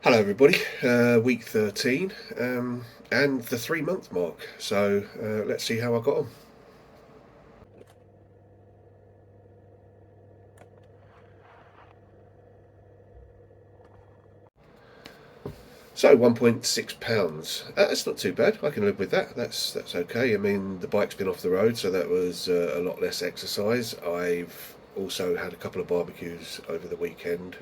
Hello, everybody. Week 13 and the 3 month mark. So let's see how I got on. So £1.6. That's not too bad. I can live with that. That's okay. I mean, the bike's been off the road, so that was a lot less exercise. I've also had a couple of barbecues over the weekend,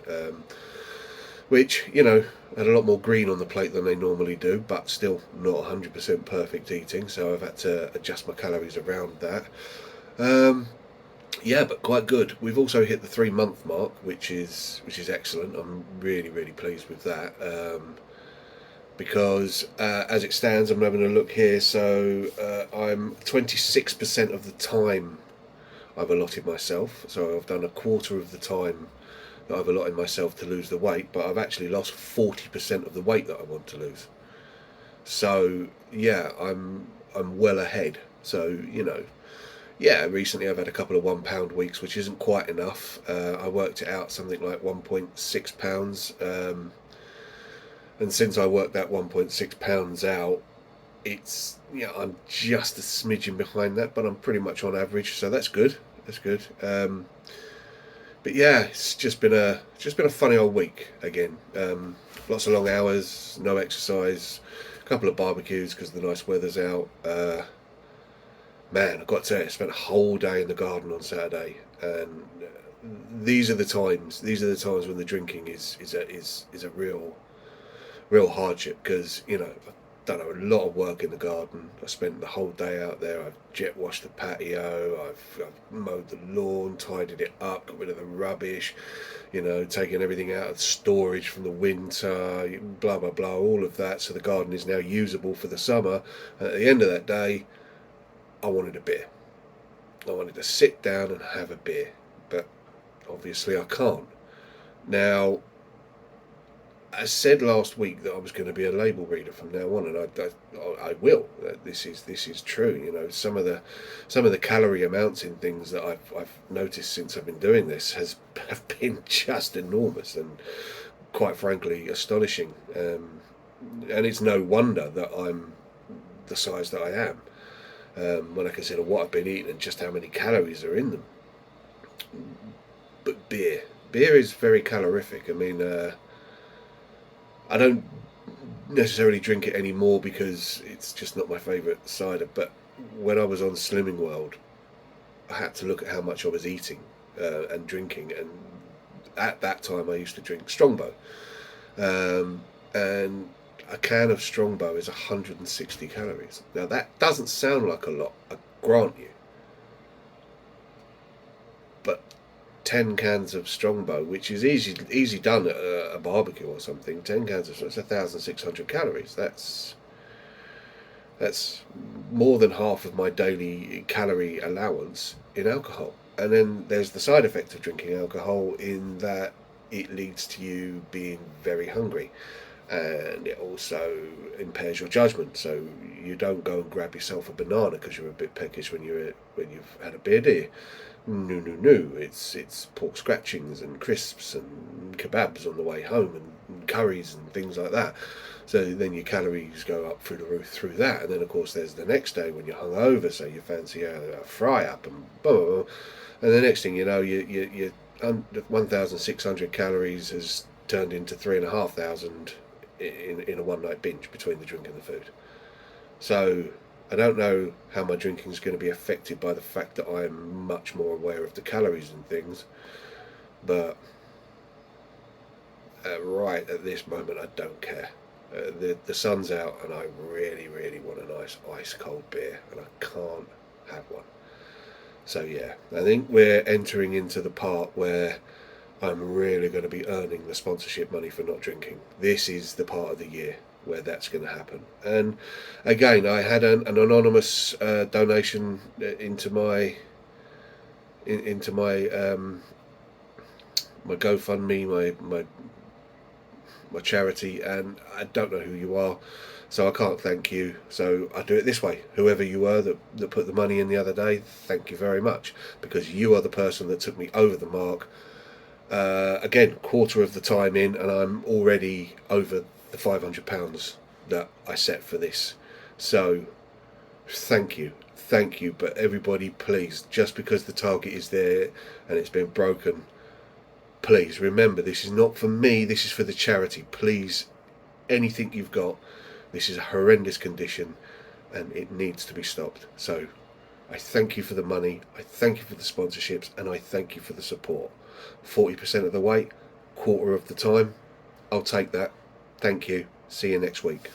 which had a lot more green on the plate than they normally do, but still not 100% perfect eating. So I've had to adjust my calories around that. Um, Yeah, but quite good. We've also hit the 3 month mark, which is excellent. I'm really pleased with that because as it stands, I'm having a look here. So I'm 26% of the time I've allotted myself. So I've done a quarter of the time that I've allotted myself to lose the weight, but I've actually lost 40% of the weight that I want to lose. So yeah, I'm well ahead. So yeah, recently I've had a couple of £1 weeks, which isn't quite enough. I worked it out something like £1.6, and since I worked that £1.6 out, I'm just a smidgen behind that, but I'm pretty much on average, so that's good. That's good. But yeah, it's just been a funny old week again. Lots of long hours, no exercise, a couple of barbecues because the nice weather's out. Man, I've got to say, I spent a whole day in the garden on Saturday, and these are the times when the drinking is a real hardship because I've done a lot of work in the garden. I spent the whole day out there. I've jet washed the patio. I've mowed the lawn, tidied it up, got rid of the rubbish. Taken everything out of storage from the winter. Blah blah blah. All of that, so the garden is now usable for the summer. And at the end of that day, I wanted a beer. I wanted to sit down and have a beer, but obviously I can't. Now, I said last week that I was going to be a label reader from now on, and I will. This is true. Some of the calorie amounts in things that I've noticed since I've been doing this have been just enormous and quite frankly astonishing. And it's no wonder that I'm the size that I am. When I consider what I've been eating and just how many calories are in them. But beer is very calorific. I mean, I don't necessarily drink it anymore because it's just not my favourite cider. But when I was on Slimming World, I had to look at how much I was eating and drinking, and at that time I used to drink Strongbow, and a can of Strongbow is 160 calories. Now that doesn't sound like a lot, I grant you, but 10 cans of Strongbow, which is easy done at a barbecue or something. 10 cans of that's 1,600 calories. That's more than half of my daily calorie allowance in alcohol. And then there's the side effect of drinking alcohol in that it leads to you being very hungry, and it also impairs your judgment. So you don't go and grab yourself a banana because you're a bit peckish when you've had a beer, do you? No, no, no. It's pork scratchings and crisps and kebabs on the way home and curries and things like that. So then your calories go up through the roof through that, and then of course there's the next day when you're hungover, so you fancy a fry up and blah, blah, blah. And the next thing you know, you 1,600 calories has turned into 3,500 in a one night binge between the drink and the food. So I don't know how my drinking is going to be affected by the fact that I'm much more aware of the calories and things, but right at this moment I don't care. The sun's out and I really want a nice ice cold beer, and I can't have one. So yeah, I think we're entering into the part where I'm really going to be earning the sponsorship money for not drinking. This is the part of the year where that's going to happen. And again, I had an anonymous donation into my my GoFundMe, my charity, and I don't know who you are, so I can't thank you. So I do it this way: whoever you were that put the money in the other day, thank you very much, because you are the person that took me over the mark Again, quarter of the time in, and I'm already over the £500 that I set for this. So thank you. But everybody, please, just because the target is there and it's been broken, please remember, this is not for me, this is for the charity. Please, anything you've got, this is a horrendous condition and it needs to be stopped. So I thank you for the money, I thank you for the sponsorships, and I thank you for the support. 40% of the way, quarter of the time, I'll take that. Thank you. See you next week.